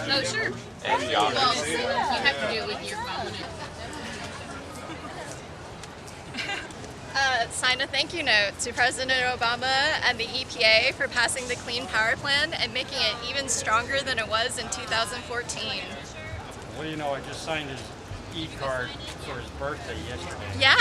Oh, sure. And Well, you have to do it with your phone. Sign a thank you note to President Obama and the EPA for passing the Clean Power Plan and making it even stronger than it was in 2014. Well, you know, I just signed his e-card for his birthday yesterday. Yeah.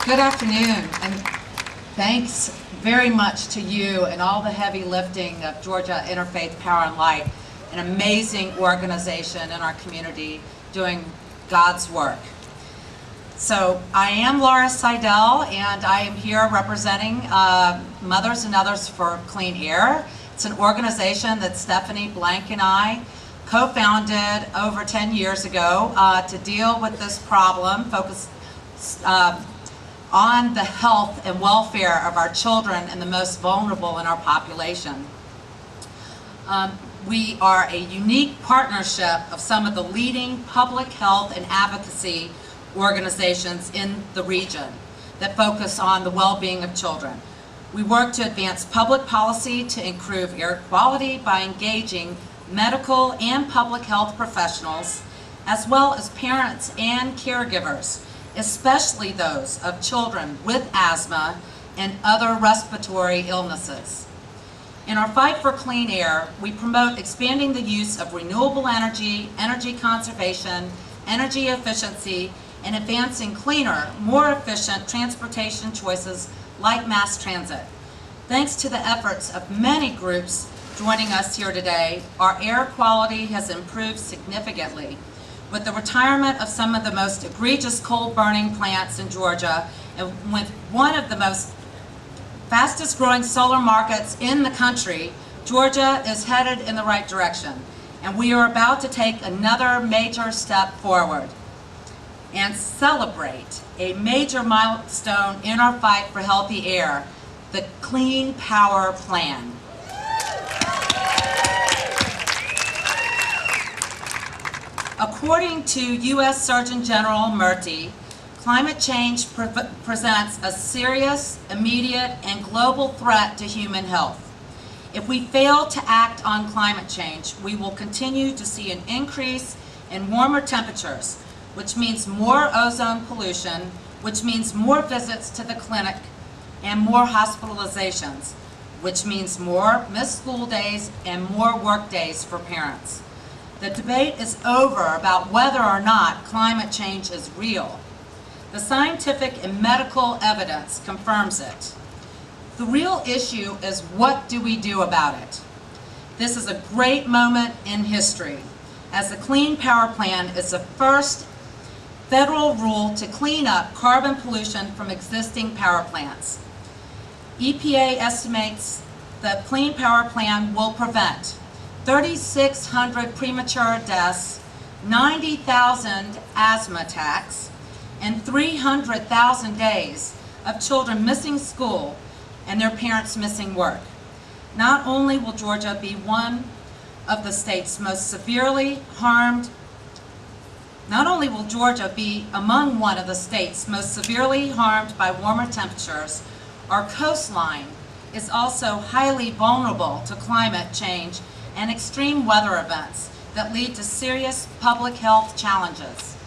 Good afternoon, and thanks very much to you and all the heavy lifting of Georgia Interfaith Power and Light, an amazing organization in our community doing God's work. So I am Laura Seidel, and I am here representing Mothers and Others for Clean Air. It's an organization that Stephanie Blank and I co-founded over 10 years ago to deal with this problem, focused on the health and welfare of our children and the most vulnerable in our population. We are a unique partnership of some of the leading public health and advocacy organizations in the region that focus on the well-being of children. We work to advance public policy to improve air quality by engaging medical and public health professionals, as well as parents and caregivers, especially those of children with asthma and other respiratory illnesses. In our fight for clean air, we promote expanding the use of renewable energy, energy conservation, energy efficiency, and advancing cleaner, more efficient transportation choices like mass transit. Thanks to the efforts of many groups joining us here today, our air quality has improved significantly. With the retirement of some of the most egregious coal-burning plants in Georgia, and with one of the most fastest growing solar markets in the country, Georgia is headed in the right direction. And we are about to take another major step forward and celebrate a major milestone in our fight for healthy air, the Clean Power Plan. According to U.S. Surgeon General Murty, climate change presents a serious, immediate, and global threat to human health. If we fail to act on climate change, we will continue to see an increase in warmer temperatures, which means more ozone pollution, which means more visits to the clinic and more hospitalizations, which means more missed school days and more work days for parents. The debate is over about whether or not climate change is real. The scientific and medical evidence confirms it. The real issue is, what do we do about it? This is a great moment in history, as the Clean Power Plan is the first federal rule to clean up carbon pollution from existing power plants. EPA estimates the Clean Power Plan will prevent 3,600 premature deaths, 90,000 asthma attacks, and 300,000 days of children missing school and their parents missing work. Not only will Georgia be one of the states most severely harmed, not only will Georgia be among one of the states most severely harmed by warmer temperatures, our coastline is also highly vulnerable to climate change and extreme weather events that lead to serious public health challenges.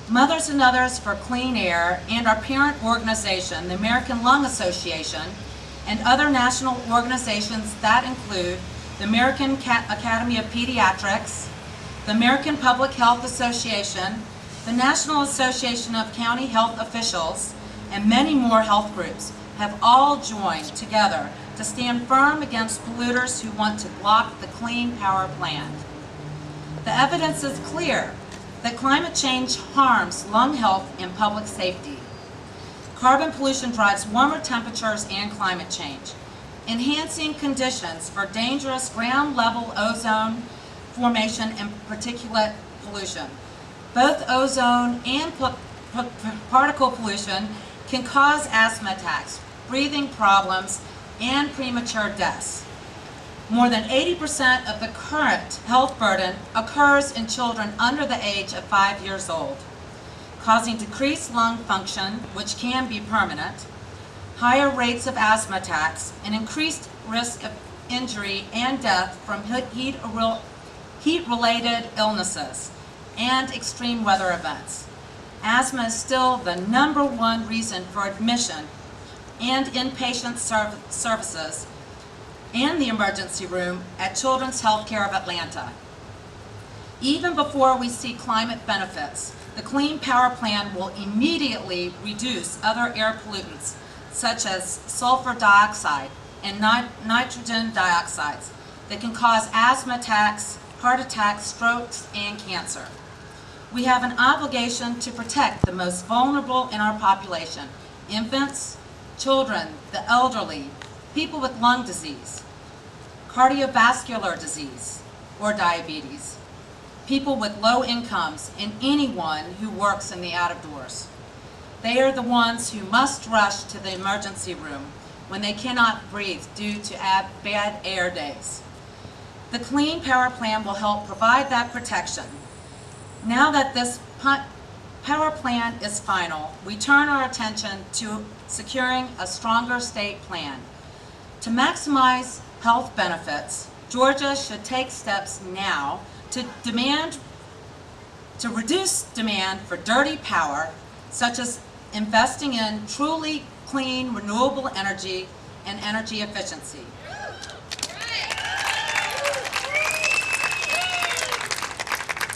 Mothers and Others for Clean Air and our parent organization, the American Lung Association, and other national organizations that include the American Academy of Pediatrics, the American Public Health Association, the National Association of County Health Officials, and many more health groups have all joined together to stand firm against polluters who want to block the Clean Power Plan. The evidence is clear that climate change harms lung health and public safety. Carbon pollution drives warmer temperatures and climate change, enhancing conditions for dangerous ground-level ozone formation and particulate pollution. Both ozone and particle pollution can cause asthma attacks, breathing problems, and premature deaths. More than 80% of the current health burden occurs in children under the age of 5 years old, causing decreased lung function, which can be permanent, higher rates of asthma attacks, and increased risk of injury and death from heat-related illnesses and extreme weather events. Asthma is still the #1 reason for admission and inpatient services and the emergency room at Children's Healthcare of Atlanta. Even before we see climate benefits, the Clean Power Plan will immediately reduce other air pollutants such as sulfur dioxide and nitrogen dioxides that can cause asthma attacks, heart attacks, strokes, and cancer. We have an obligation to protect the most vulnerable in our population: infants, children, the elderly, people with lung disease, cardiovascular disease or diabetes, people with low incomes, and anyone who works in the out-of-doors. They are the ones who must rush to the emergency room when they cannot breathe due to bad air days. The Clean Power Plan will help provide that protection. Now that this power plan is final, we turn our attention to securing a stronger state plan. To maximize health benefits, Georgia should take steps now to reduce demand for dirty power, such as investing in truly clean, renewable energy and energy efficiency.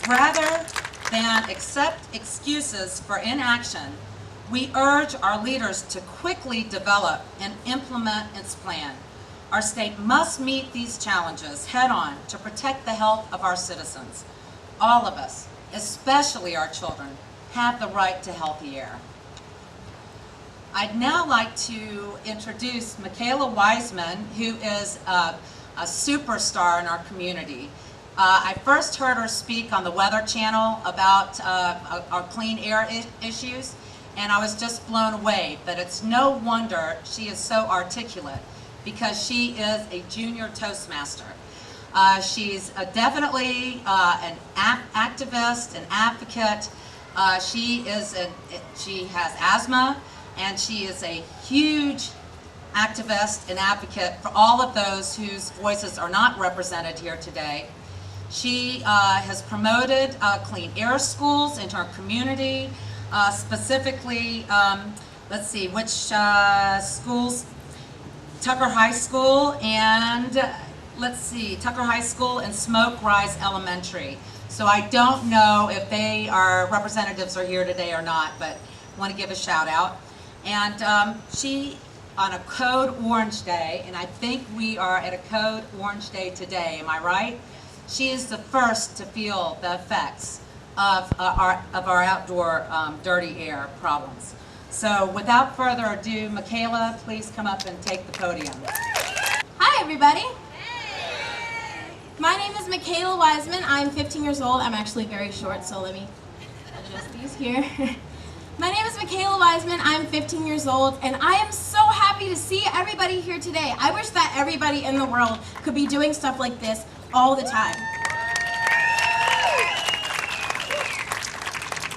Rather than accept excuses for inaction, we urge our leaders to quickly develop and implement its plan. Our state must meet these challenges head-on to protect the health of our citizens. All of us, especially our children, have the right to healthy air. I'd now like to introduce Michaela Wiseman, who is a superstar in our community. I first heard her speak on the Weather Channel about our clean air issues, and I was just blown away. But it's no wonder she is so articulate, because she is a junior Toastmaster. She's definitely an activist, an advocate. She has asthma, and she is a huge activist and advocate for all of those whose voices are not represented here today. She has promoted clean air schools into our community, specifically, let's see, which schools? Tucker High School and, Tucker High School and Smoke Rise Elementary. So I don't know if representatives are here today or not, but I want to give a shout out. And she, on a Code Orange Day, and I think we are at a Code Orange Day today, am I right? She is the first to feel the effects of our outdoor dirty air problems. So without further ado, Michaela, please come up and take the podium. Hi, everybody. My name is Michaela Wiseman. I'm 15 years old. I'm actually very short, so let me adjust these here. My name is Michaela Wiseman. I'm 15 years old, and I am so happy to see everybody here today. I wish that everybody in the world could be doing stuff like this all the time.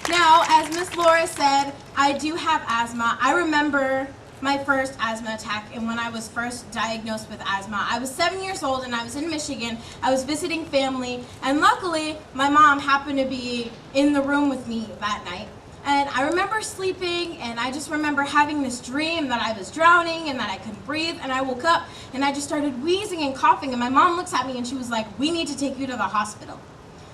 Now, as Miss Laura said, I do have asthma. I remember my first asthma attack, and when I was first diagnosed with asthma. I was 7 years old, and I was in Michigan. I was visiting family, and luckily, my mom happened to be in the room with me that night. And I remember sleeping, and I just remember having this dream that I was drowning and that I couldn't breathe, and I woke up, and I just started wheezing and coughing, and my mom looks at me, and she was like, "We need to take you to the hospital."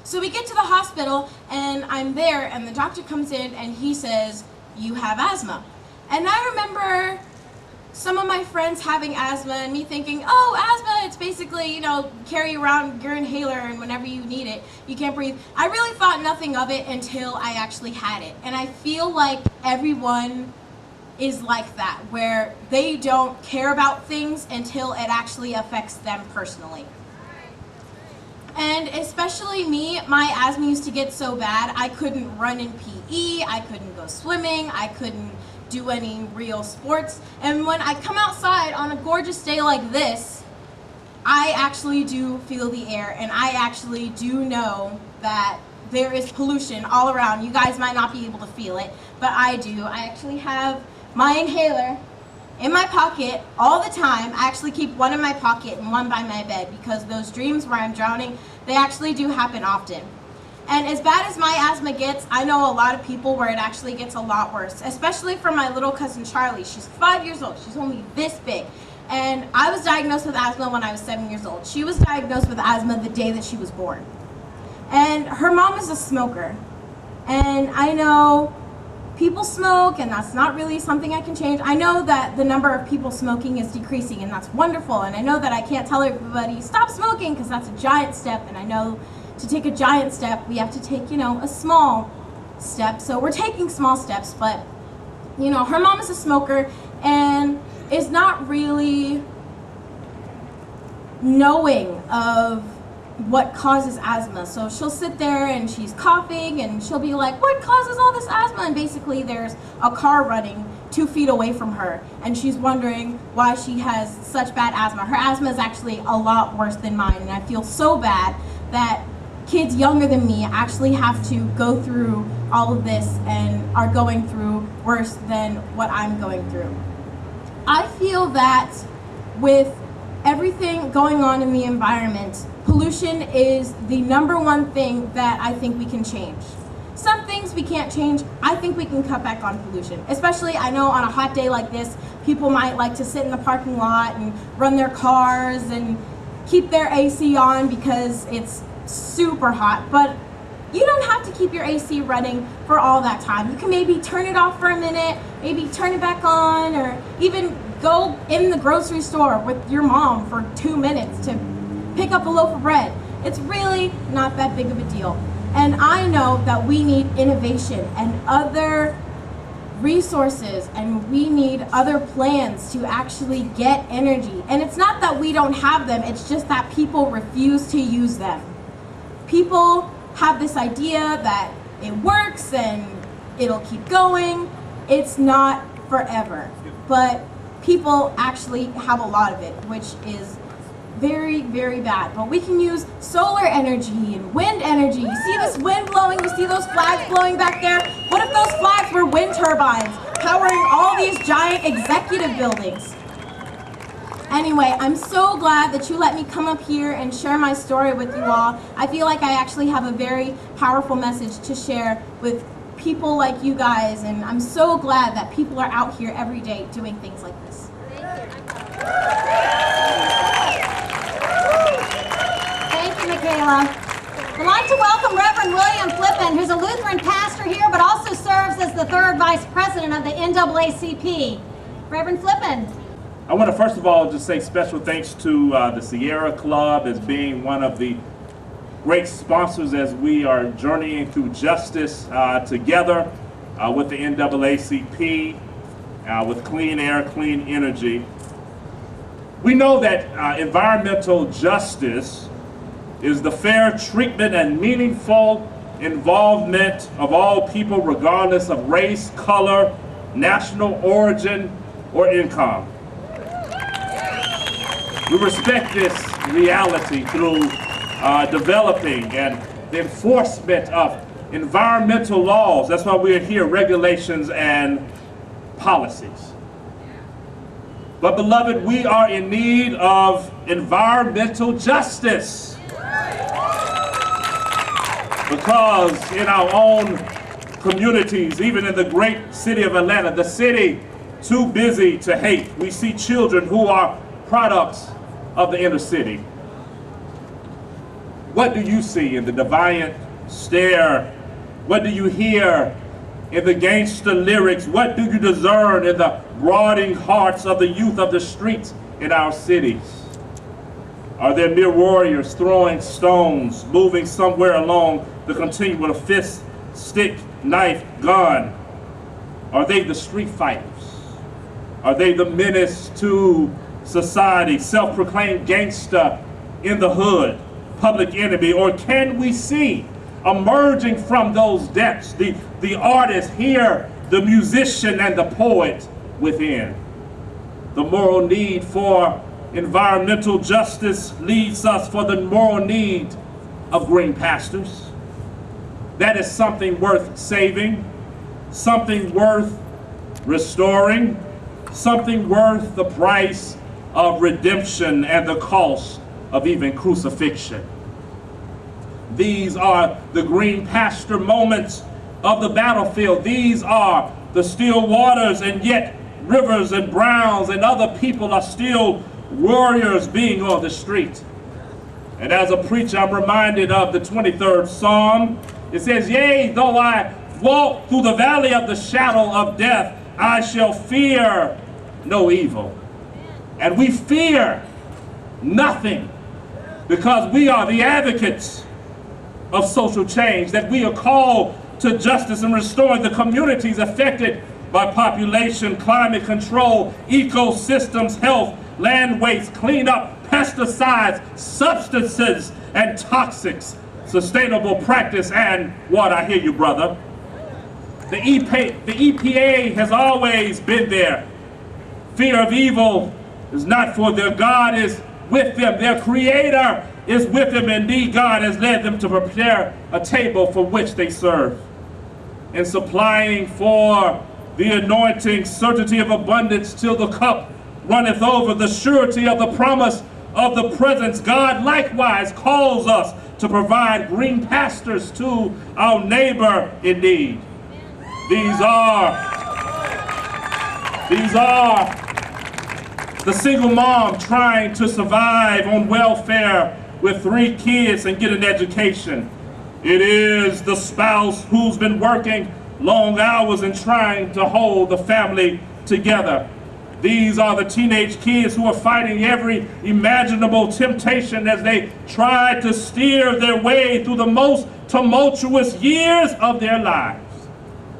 So we get to the hospital, and I'm there, and the doctor comes in, and he says, "You have asthma." And I remember some of my friends having asthma, and me thinking, oh, asthma, it's basically, you know, carry around your inhaler, and whenever you need it, you can't breathe. I really thought nothing of it until I actually had it. And I feel like everyone is like that, where they don't care about things until it actually affects them personally. And especially me, my asthma used to get so bad, I couldn't run in PE, I couldn't go swimming, I couldn't do any real sports. And when I come outside on a gorgeous day like this, I actually do feel the air, and I actually do know that there is pollution all around. You guys might not be able to feel it, but I do. I actually have my inhaler in my pocket all the time. I actually keep one in my pocket and one by my bed, because those dreams where I'm drowning, they actually do happen often. And as bad as my asthma gets, I know a lot of people where it actually gets a lot worse, especially for my little cousin Charlie. She's 5 years old. She's only this big. And I was diagnosed with asthma when I was 7 years old. She was diagnosed with asthma the day that she was born. And her mom is a smoker. And I know people smoke, and that's not really something I can change. I know that the number of people smoking is decreasing, and that's wonderful. And I know that I can't tell everybody, stop smoking, because that's a giant step. And I know to take a giant step, we have to take, a small step. So we're taking small steps, but, her mom is a smoker and is not really knowing of what causes asthma. So she'll sit there and she's coughing and she'll be like, what causes all this asthma? And basically there's a car running 2 feet away from her, and she's wondering why she has such bad asthma. Her asthma is actually a lot worse than mine, and I feel so bad that kids younger than me actually have to go through all of this and are going through worse than what I'm going through. I feel that with everything going on in the environment, pollution is the #1 thing that I think we can change. Some things we can't change. I think we can cut back on pollution. Especially, I know on a hot day like this, people might like to sit in the parking lot and run their cars and keep their AC on because it's super hot. But you don't have to keep your AC running for all that time. You can maybe turn it off for a minute, maybe turn it back on, or even go in the grocery store with your mom for 2 minutes to pick up a loaf of bread. It's really not that big of a deal. And I know that we need innovation and other resources, and we need other plans to actually get energy. And it's not that we don't have them, it's just that people refuse to use them. People have this idea that it works and it'll keep going. It's not forever, but people actually have a lot of it, which is very, very bad. But we can use solar energy and wind energy. You see this wind blowing? You see those flags blowing back there? What if those flags were wind turbines powering all these giant executive buildings? Anyway, I'm so glad that you let me come up here and share my story with you all. I feel like I actually have a very powerful message to share with people like you guys, and I'm so glad that people are out here every day doing things like this. Thank you, Michaela. We'd like to welcome Reverend William Flippin, who's a Lutheran pastor here, but also serves as the 3rd Vice President of the NAACP. Reverend Flippin. I want to first of all just say special thanks to the Sierra Club as being one of the great sponsors as we are journeying through justice together with the NAACP, with clean air, clean energy. We know that environmental justice is the fair treatment and meaningful involvement of all people regardless of race, color, national origin, or income. We respect this reality through developing and the enforcement of environmental laws. That's why we're here, regulations and policies. But beloved, we are in need of environmental justice. Because in our own communities, even in the great city of Atlanta, the city too busy to hate, we see children who are products of the inner city. What do you see in the defiant stare? What do you hear in the gangster lyrics? What do you discern in the brooding hearts of the youth of the streets in our cities? Are there mere warriors throwing stones, moving somewhere along the continuum with a fist, stick, knife, gun? Are they the street fighters Are they the menace to society, self-proclaimed gangster in the hood, public enemy? Or can we see emerging from those depths the artist here, the musician and the poet within? The moral need for environmental justice leads us for the moral need of green pastures. That is something worth saving, something worth restoring, something worth the price of redemption and the cost of even crucifixion. These are the green pasture moments of the battlefield. These are the still waters, and yet rivers and browns and other people are still warriors being on the street. And as a preacher, I'm reminded of the 23rd Psalm. It says, "Yea, though I walk through the valley of the shadow of death, I shall fear no evil." And we fear nothing because we are the advocates of social change, that we are called to justice and restoring the communities affected by population, climate control, ecosystems, health, land waste, cleanup, pesticides, substances, and toxics, sustainable practice, and what? I hear you, brother. The EPA has always been there. Fear of evil is not for their God is with them. Their creator is with them. Indeed, God has led them to prepare a table for which they serve. In supplying for the anointing, certainty of abundance till the cup runneth over, the surety of the promise of the presence, God likewise calls us to provide green pastures to our neighbor in need. These are the single mom trying to survive on welfare with 3 kids and get an education. It is the spouse who's been working long hours and trying to hold the family together. These are the teenage kids who are fighting every imaginable temptation as they try to steer their way through the most tumultuous years of their lives.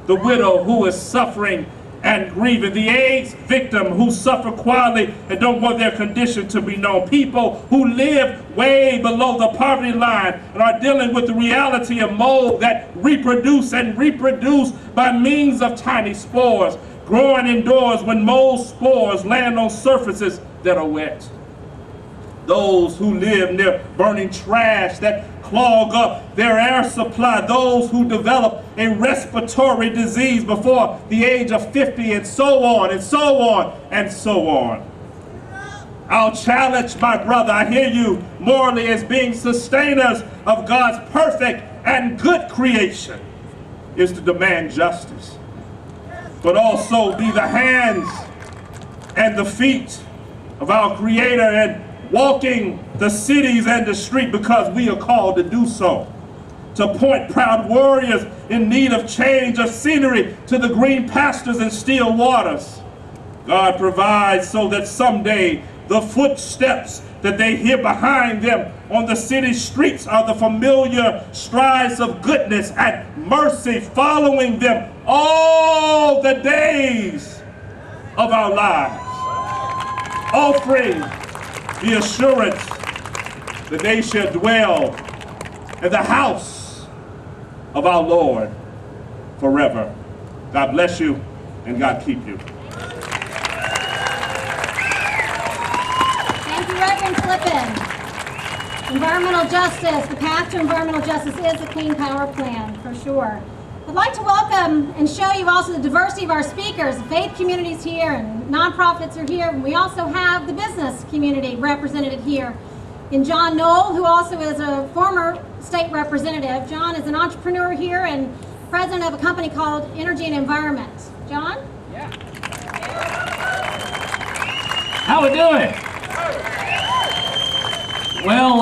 The widow who is suffering and grieving, the AIDS victim who suffer quietly and don't want their condition to be known, people who live way below the poverty line and are dealing with the reality of mold that reproduce by means of tiny spores, growing indoors when mold spores land on surfaces that are wet. Those who live near burning trash that clog up their air supply, those who develop a respiratory disease before the age of 50, and so on and so on and so on. Our challenge, my brother, I hear you, morally as being sustainers of God's perfect and good creation, is to demand justice, but also be the hands and the feet of our Creator and walking the cities and the street because we are called to do so. To point proud warriors in need of change of scenery to the green pastures and still waters. God provides so that someday the footsteps that they hear behind them on the city streets are the familiar strides of goodness and mercy following them all the days of our lives, offering the assurance that they shall dwell in the house of our Lord forever. God bless you and God keep you. Thank you, Reverend Flippin. Environmental justice, the path to environmental justice is a clean power plan, for sure. I'd like to welcome and show you also the diversity of our speakers. The faith community's here and nonprofits are here, and we also have the business community represented here. And John Knoll, who also is a former state representative. John is an entrepreneur here and president of a company called Energy and Environment. John? Yeah. How we doing? Well,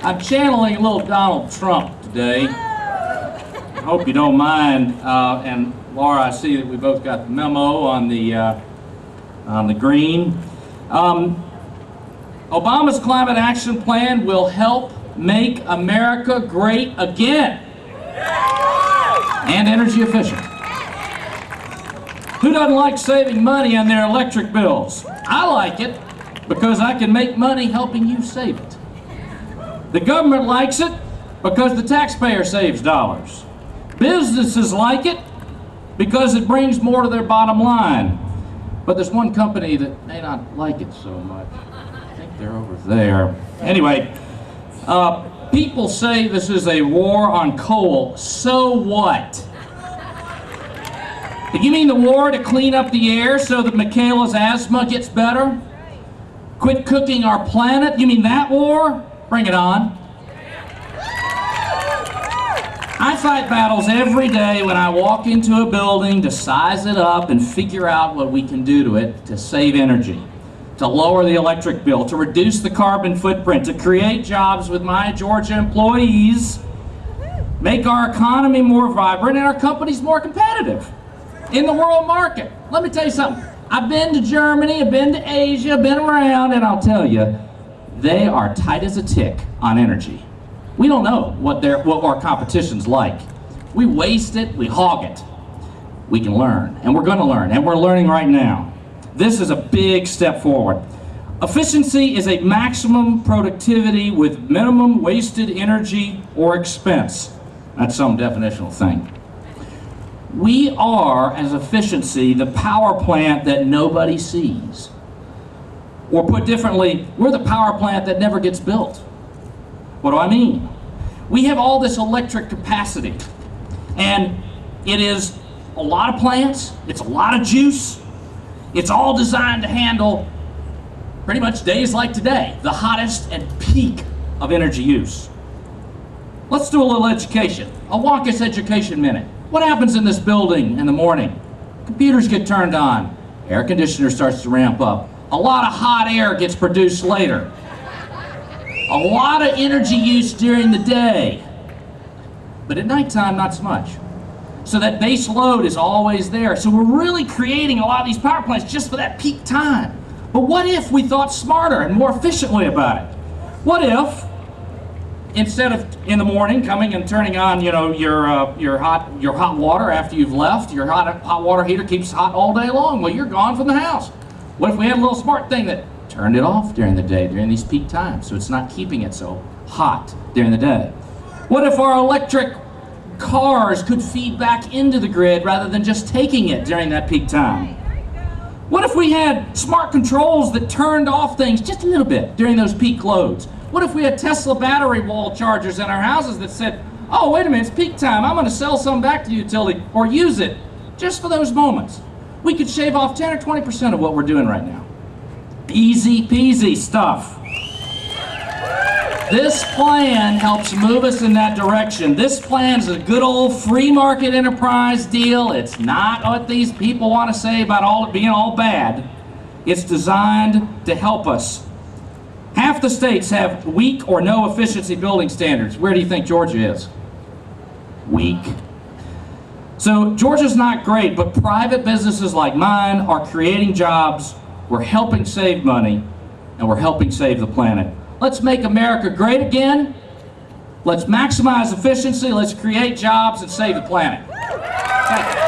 I'm channeling a little Donald Trump today. I hope you don't mind. And Laura, I see that we both got the memo on the green. Obama's climate action plan will help make America great again and energy efficient. Who doesn't like saving money on their electric bills? I like it because I can make money helping you save it. The government likes it because the taxpayer saves dollars. Businesses like it because it brings more to their bottom line. But there's one company that may not like it so much. I think they're over there. Anyway, people say this is a war on coal. So what? You mean the war to clean up the air so that Michaela's asthma gets better? Quit cooking our planet? You mean that war? Bring it on. I fight battles every day when I walk into a building to size it up and figure out what we can do to it to save energy, to lower the electric bill, to reduce the carbon footprint, to create jobs with my Georgia employees, make our economy more vibrant and our companies more competitive in the world market. Let me tell you something. I've been to Germany, I've been to Asia, I've been around, and I'll tell you, they are tight as a tick on energy. We don't know what our competition's like. We waste it, we hog it. We can learn, and we're going to learn, and we're learning right now. This is a big step forward. Efficiency is a maximum productivity with minimum wasted energy or expense. That's some definitional thing. We are, as efficiency, the power plant that nobody sees. Or put differently, we're the power plant that never gets built. What do I mean? We have all this electric capacity, and it is a lot of plants, it's a lot of juice, it's all designed to handle pretty much days like today, the hottest and peak of energy use. Let's do a little education, a Wonkus Education Minute. What happens in this building in the morning? Computers get turned on, air conditioner starts to ramp up, a lot of hot air gets produced later. A lot of energy use during the day, but at nighttime, not so much. So that base load is always there. So we're really creating a lot of these power plants just for that peak time. But what if we thought smarter and more efficiently about it? What if, instead of in the morning coming and turning on, your hot water after you've left, your hot water heater keeps hot all day long. Well, you're gone from the house. What if we had a little smart thing that turned it off during the day, during these peak times, so it's not keeping it so hot during the day? What if our electric cars could feed back into the grid rather than just taking it during that peak time? What if we had smart controls that turned off things just a little bit during those peak loads? What if we had Tesla battery wall chargers in our houses that said, oh, wait a minute, it's peak time, I'm going to sell some back to the utility or use it just for those moments? We could shave off 10 or 20% of what we're doing right now. Easy peasy stuff. This plan helps move us in that direction. This plan is a good old free market enterprise deal. It's not what these people want to say about it being all bad. It's designed to help us. Half the states have weak or no efficiency building standards. Where do you think Georgia is? Weak. So Georgia's not great, but private businesses like mine are creating jobs. We're helping save money, and we're helping save the planet. Let's make America great again. Let's maximize efficiency. Let's create jobs and save the planet. Thank you.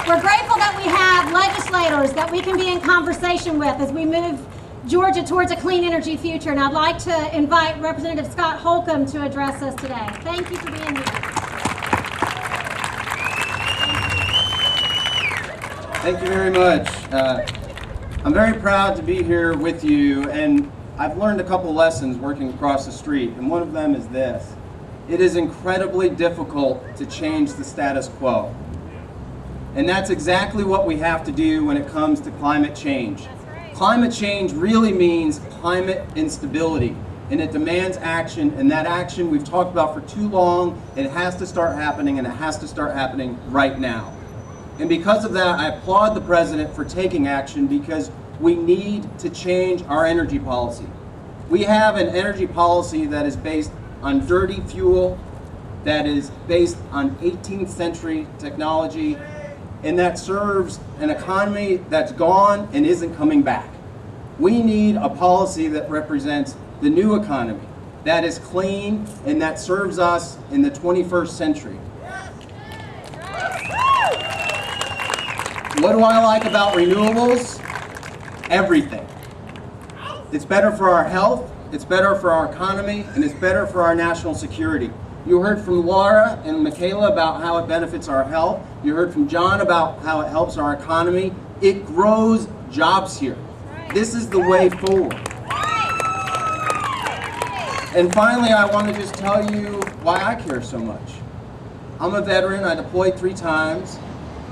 We're grateful that we have legislators that we can be in conversation with as we move Georgia towards a clean energy future. And I'd like to invite Representative Scott Holcomb to address us today. Thank you for being here. Thank you very much. I'm very proud to be here with you, and I've learned a couple lessons working across the street, and one of them is this. It is incredibly difficult to change the status quo. And that's exactly what we have to do when it comes to climate change. Climate change really means climate instability, and it demands action, and that action we've talked about for too long. It has to start happening, and it has to start happening right now. And because of that, I applaud the President for taking action, because we need to change our energy policy. We have an energy policy that is based on dirty fuel, that is based on 18th century technology, and that serves an economy that's gone and isn't coming back. We need a policy that represents the new economy, that is clean, and that serves us in the 21st century. What do I like about renewables? Everything. It's better for our health, it's better for our economy, and it's better for our national security. You heard from Laura and Michaela about how it benefits our health. You heard from John about how it helps our economy. It grows jobs here. This is the way forward. And finally, I want to just tell you why I care so much. I'm a veteran, I deployed 3 times,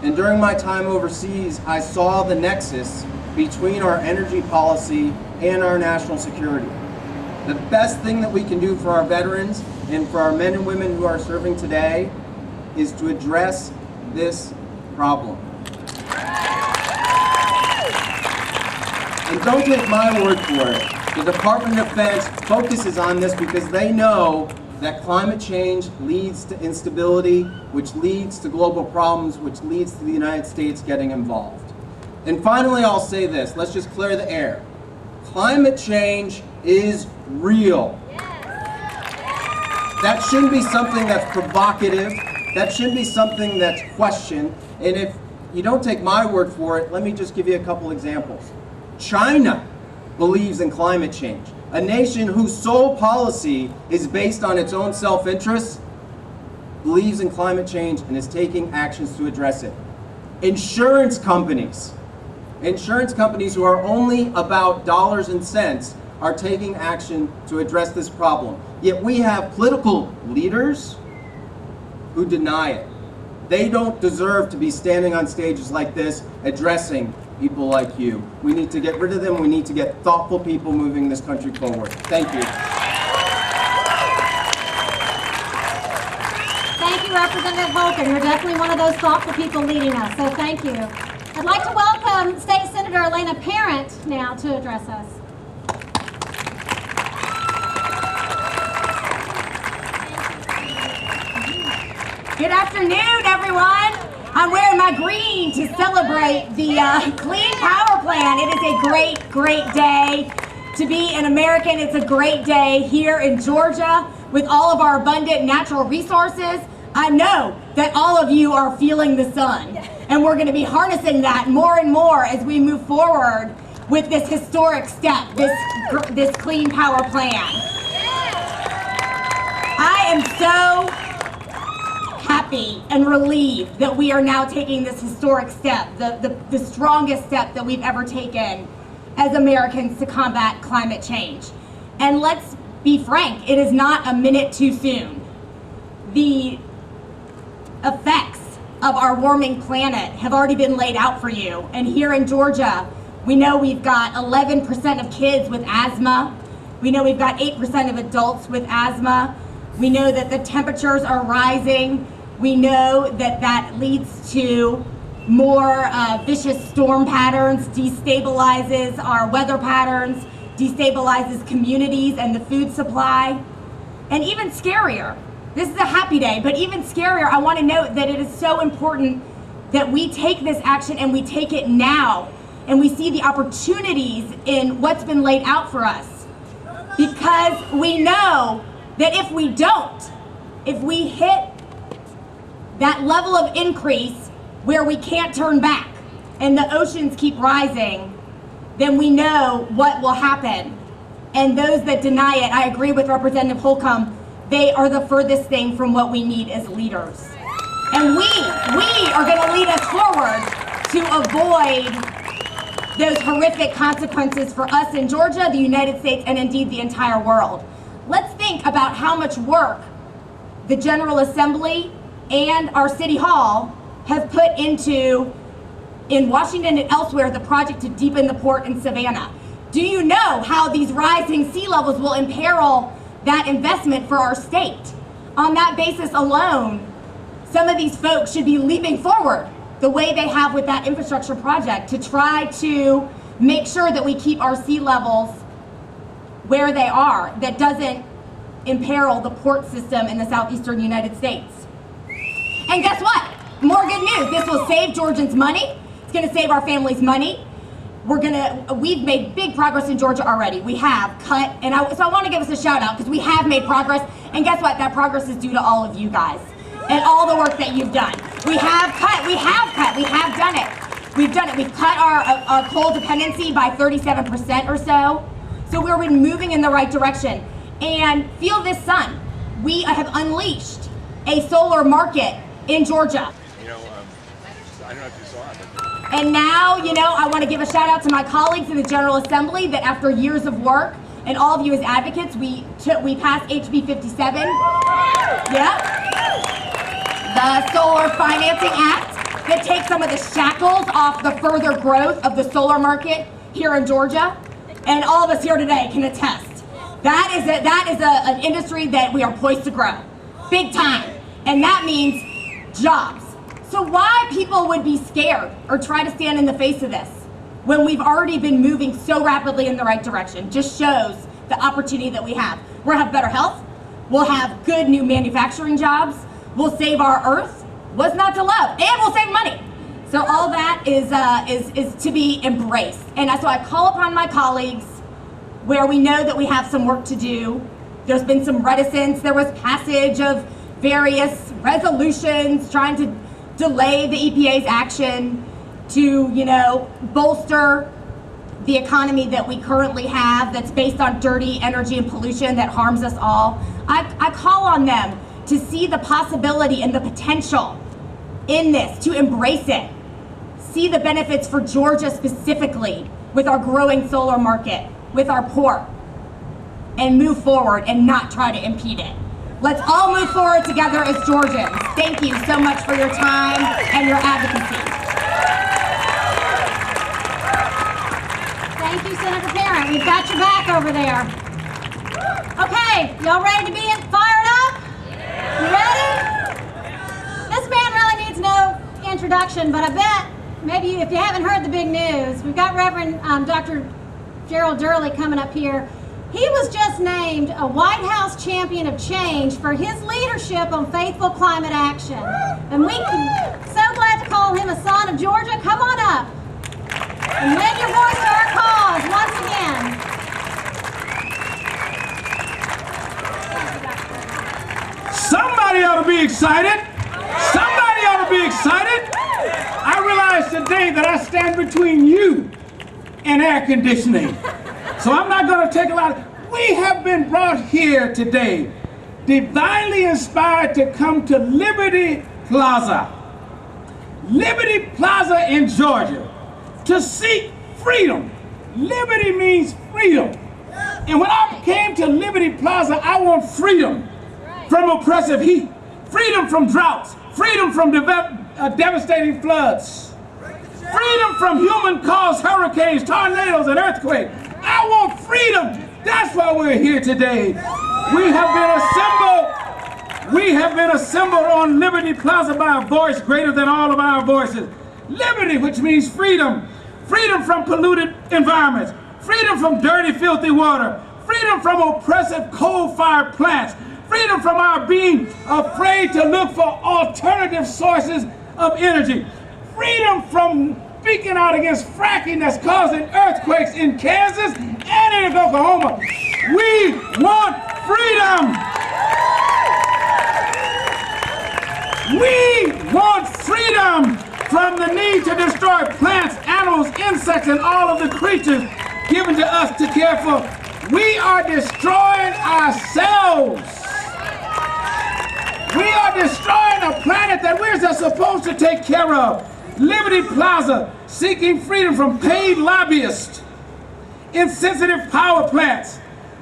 and during my time overseas, I saw the nexus between our energy policy and our national security. The best thing that we can do for our veterans and for our men and women who are serving today is to address this problem. And don't take my word for it. The Department of Defense focuses on this because they know that climate change leads to instability, which leads to global problems, which leads to the United States getting involved. And finally, I'll say this. Let's just clear the air. Climate change is real. That shouldn't be something that's provocative. That shouldn't be something that's questioned. And if you don't take my word for it, let me just give you a couple examples. China believes in climate change. A nation whose sole policy is based on its own self-interest believes in climate change and is taking actions to address it. Insurance companies who are only about dollars and cents are taking action to address this problem. Yet we have political leaders who deny it. They don't deserve to be standing on stages like this addressing people like you. We need to get rid of them. We need to get thoughtful people moving this country forward. Thank you. Thank you, Representative Holcomb. You're definitely one of those thoughtful people leading us, so thank you. I'd like to welcome State Senator Elena Parent now to address us. Good afternoon, everyone. I'm wearing my green to celebrate the Clean Power Plan. It is a great, great day to be an American. It's a great day here in Georgia with all of our abundant natural resources. I know that all of you are feeling the sun, and we're going to be harnessing that more and more as we move forward with this historic step, this Clean Power Plan. I am so happy and relieved that we are now taking this historic step, the strongest step that we've ever taken as Americans to combat climate change. And let's be frank, it is not a minute too soon. The effects of our warming planet have already been laid out for you. And here in Georgia, we know we've got 11% of kids with asthma. We know we've got 8% of adults with asthma. We know that the temperatures are rising. We know that that leads to more vicious storm patterns, destabilizes our weather patterns, destabilizes communities and the food supply. And even scarier, this is a happy day, but even scarier, I want to note that it is so important that we take this action and we take it now, and we see the opportunities in what's been laid out for us. Because we know that if we don't, if we hit that level of increase where we can't turn back and the oceans keep rising, then we know what will happen. And those that deny it, I agree with Representative Holcomb, they are the furthest thing from what we need as leaders. And we are going to lead us forward to avoid those horrific consequences for us in Georgia, the United States, and indeed the entire world. Let's think about how much work the General Assembly and our City Hall have put into, in Washington and elsewhere, the project to deepen the port in Savannah. Do you know how these rising sea levels will imperil that investment for our state? On that basis alone, some of these folks should be leaping forward the way they have with that infrastructure project to try to make sure that we keep our sea levels where they are, that doesn't imperil the port system in the southeastern United States. And guess what? More good news. This will save Georgians money. It's going to save our families money. we've made big progress in Georgia already. We have cut, so I want to give us a shout out because we have made progress, and guess what? That progress is due to all of you guys and all the work that you've done. We have done it. We've done it. We've cut our coal dependency by 37% or so. So we're moving in the right direction. And feel this sun. We have unleashed a solar market in Georgia. You know, I don't know if you saw it, but And now, I want to give a shout out to my colleagues in the General Assembly that after years of work, and all of you as advocates, we passed HB 57. Yep. The Solar Financing Act that takes some of the shackles off the further growth of the solar market here in Georgia. And all of us here today can attest. That is an industry that we are poised to grow. Big time. And that means jobs. So why people would be scared or try to stand in the face of this when we've already been moving so rapidly in the right direction just shows the opportunity that we have. We'll have better health, we'll have good new manufacturing jobs, we'll save our earth, what's not to love, and we'll save money. So all that is to be embraced. And so I call upon my colleagues where we know that we have some work to do. There's been some reticence, there was passage of various resolutions trying to delay the EPA's action to, bolster the economy that we currently have that's based on dirty energy and pollution that harms us all. I call on them to see the possibility and the potential in this, to embrace it. See the benefits for Georgia specifically with our growing solar market, with our port, and move forward and not try to impede it. Let's all move forward together as Georgians. Thank you so much for your time and your advocacy. Thank you, Senator Parent. We've got your back over there. Okay, y'all ready to be fired up? You ready? This man really needs no introduction, but I bet maybe if you haven't heard the big news, we've got Reverend Dr. Gerald Durley coming up here. He was just named a White House Champion of Change for his leadership on faithful climate action. And we can so glad to call him a son of Georgia. Come on up and lend your voice to our cause once again. Somebody ought to be excited. Somebody ought to be excited. I realize today that I stand between you and air conditioning. So I'm not going to take a lot. We have been brought here today, divinely inspired to come to Liberty Plaza. Liberty Plaza in Georgia, to seek freedom. Liberty means freedom. And when I came to Liberty Plaza, I want freedom from oppressive heat, freedom from droughts, freedom from devastating floods, freedom from human-caused hurricanes, tornadoes, and earthquakes. I want freedom. That's why we're here today. We have been assembled on Liberty Plaza by a voice greater than all of our voices. Liberty, which means freedom. Freedom from polluted environments. Freedom from dirty, filthy water. Freedom from oppressive coal-fired plants. Freedom from our being afraid to look for alternative sources of energy. Freedom from speaking out against fracking that's causing earthquakes in Kansas and in Oklahoma. We want freedom. We want freedom from the need to destroy plants, animals, insects, and all of the creatures given to us to care for. We are destroying ourselves. We are destroying a planet that we're just supposed to take care of. Liberty Plaza, seeking freedom from paid lobbyists, insensitive power plants.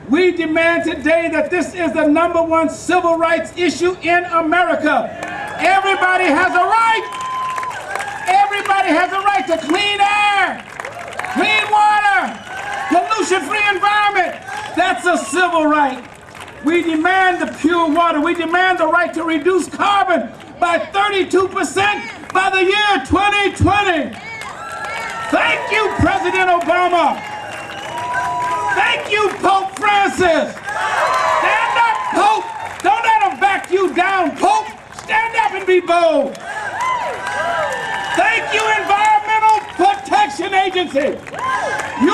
We demand today that this is the #1 civil rights issue in America. Everybody has a right. Everybody has a right to clean air, clean water, pollution-free environment. That's a civil right. We demand the pure water. We demand the right to reduce carbon by 32% by the year 2020. Thank you, President Obama. Thank you, Pope Francis. Stand up, Pope. Don't let them back you down, Pope. Stand up and be bold. Thank you, Environmental Protection Agency. agency. You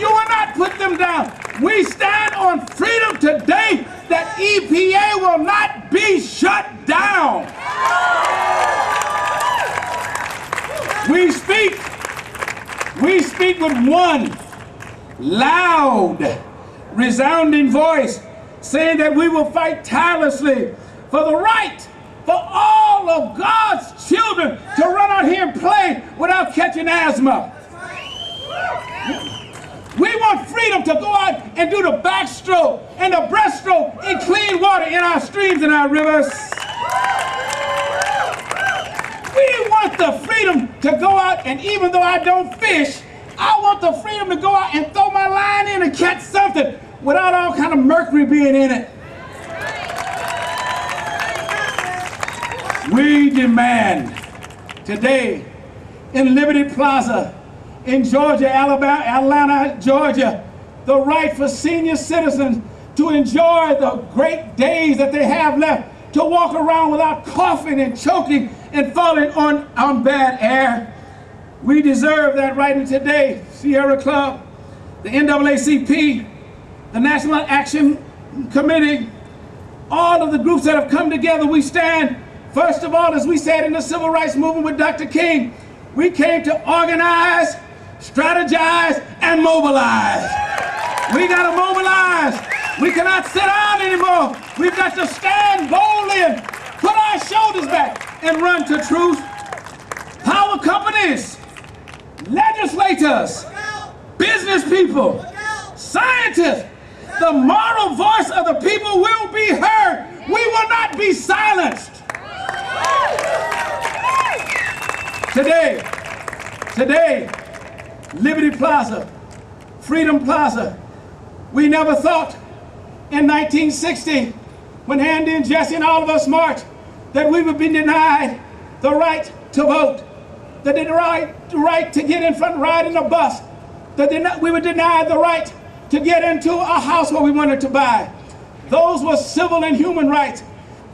will not put them down. We stand on freedom today that EPA will not be shut down. We speak with one loud, resounding voice, saying that we will fight tirelessly for the right for all of God's children to run out here and play without catching asthma. We want freedom to go out and do the backstroke and the breaststroke in clean water in our streams and our rivers. We want the freedom to go out, and even though I don't fish, I want the freedom to go out and throw my line in and catch something without all kind of mercury being in it. We demand today in Liberty Plaza, in Georgia, Alabama, Atlanta, Georgia, the right for senior citizens to enjoy the great days that they have left, to walk around without coughing and choking and falling on bad air. We deserve that right, and today, Sierra Club, the NAACP, the National Action Committee, all of the groups that have come together, we stand, first of all, as we said in the Civil Rights Movement with Dr. King, we came to organize, strategize, and mobilize. We gotta mobilize. We cannot sit down anymore. We've got to stand boldly and put our shoulders back and run to truth. Power companies, legislators, business people, scientists, the moral voice of the people will be heard. We will not be silenced. Today, Liberty Plaza, Freedom Plaza, we never thought in 1960, when Andy and Jesse and all of us marched, that we would be denied the right to vote, the right to get in front and ride in a bus, that we were denied the right to get into a house where we wanted to buy. Those were civil and human rights.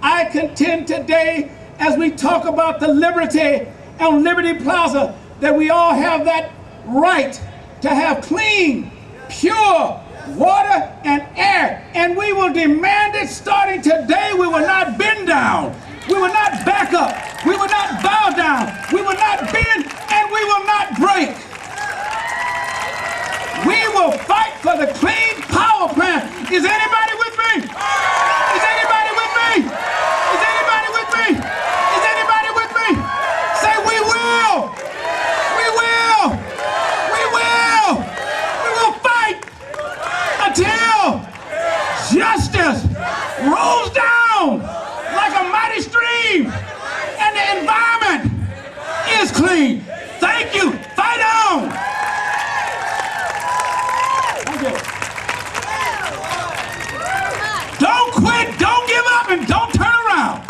I contend today, as we talk about the liberty on Liberty Plaza, that we all have that right to have clean, pure water and air, and we will demand it starting today. We will not bend down. We will not back up. We will not bow down. We will not bend, and we will not break. We will fight for the clean power plant. Is anybody with me? Is anybody with me? Is anybody with me? Is anybody with me? Say we will. We will. We will. We will fight until justice rolls down like a mighty stream and the environment is clean. Thank you. Fight on. Thank you. Don't quit, don't give up, and don't turn around.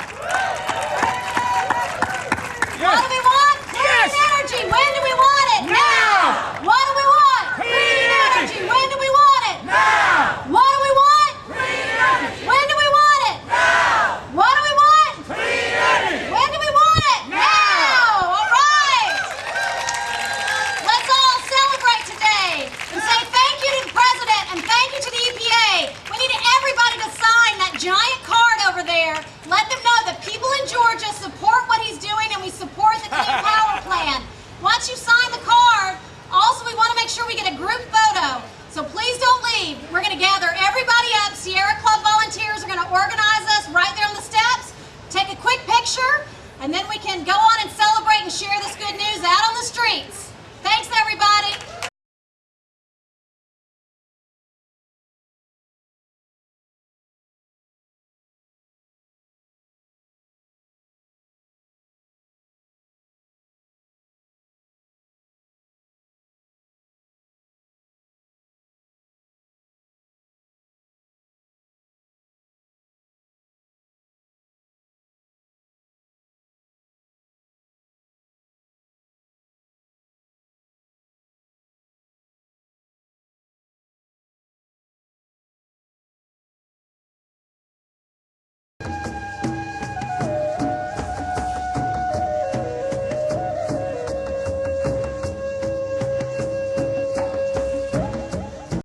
What do we want? Yes. Clean energy. When do we want it? Now. What do we want? Clean energy. When do we want it? Now. What do we want? Clean energy. When do we want it? Now. What do we want? Clean energy. When do we want it? Now. All right. Let's all celebrate today and say thank you to the President and thank you to the EPA. We need everybody to sign that giant card over there. Let them know that people in Georgia support what he's doing and we support the Clean Power Plan. Once you sign the card, also we want to make sure we get a group photo. So please don't leave. We're going to gather everybody up. Sierra Club volunteers are going to organize us right there on the steps, take a quick picture, and then we can go on and celebrate and share this good news out on the streets.